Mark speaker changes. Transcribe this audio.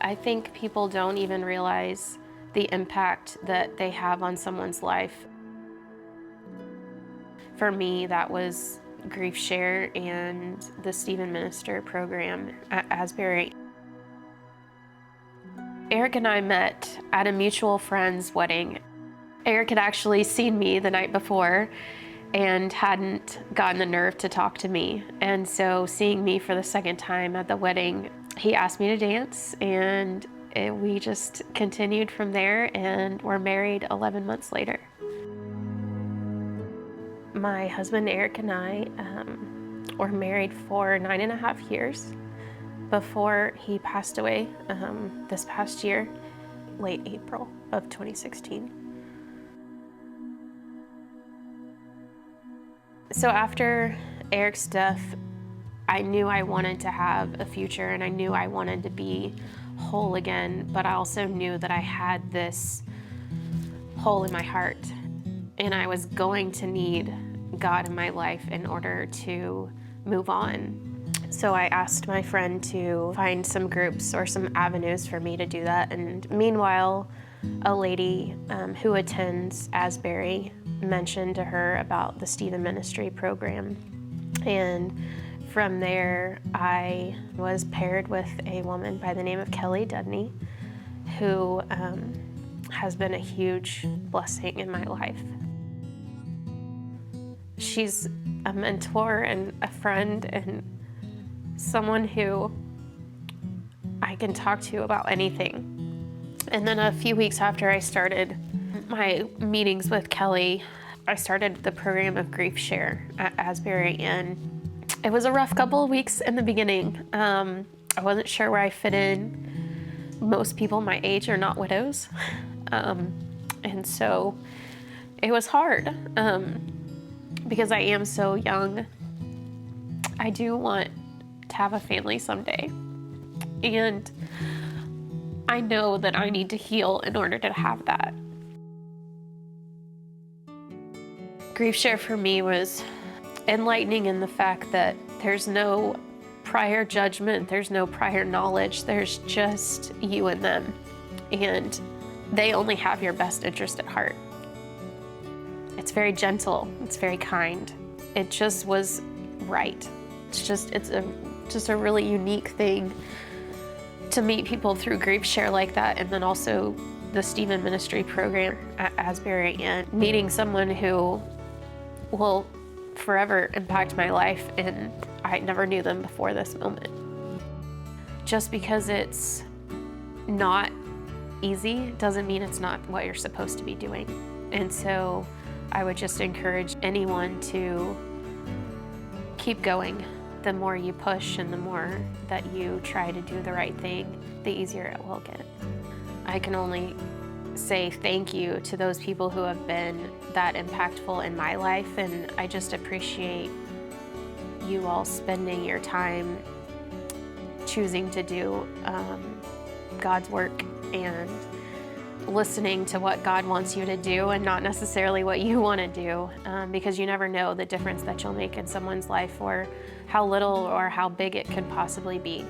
Speaker 1: I think people don't even realize the impact that they have on someone's life. For me, that was GriefShare and the Stephen Minister program at Asbury. Eric and I met at a mutual friend's wedding. Eric had actually seen me the night before and hadn't gotten the nerve to talk to me. And so seeing me for the second time at the wedding, he asked me to dance, and we just continued from there, and we're married 11 months later. My husband Eric and I were married for 9.5 years before he passed away this past year, late April of 2016. So after Eric's death, I knew I wanted to have a future, and I knew I wanted to be whole again, but I also knew that I had this hole in my heart, and I was going to need God in my life in order to move on. So I asked my friend to find some groups or some avenues for me to do that. And meanwhile, a lady who attends Asbury mentioned to her about the Stephen Ministry program. And from there, I was paired with a woman by the name of Kelly Dudney, who has been a huge blessing in my life. She's a mentor and a friend and someone who I can talk to about anything. And then a few weeks after I started my meetings with Kelly, I started the program of GriefShare at Asbury, and it was a rough couple of weeks in the beginning. I wasn't sure where I fit in. Most people my age are not widows. And so it was hard because I am so young. I do want to have a family someday. And I know that I need to heal in order to have that. GriefShare for me was enlightening in the fact that there's no prior judgment, there's no prior knowledge, there's just you and them. And they only have your best interest at heart. It's very gentle, it's very kind. It just was right. It's a really unique thing to meet people through GriefShare like that, and then also the Stephen Ministry program at Asbury, and meeting someone who will forever impact my life, and I never knew them before this moment. Just because it's not easy doesn't mean it's not what you're supposed to be doing. And so I would just encourage anyone to keep going. The more you push and the more that you try to do the right thing, the easier it will get. I can only say thank you to those people who have been that impactful in my life, and I just appreciate you all spending your time choosing to do God's work and listening to what God wants you to do and not necessarily what you want to do, because you never know the difference that you'll make in someone's life, or how little or how big it could possibly be.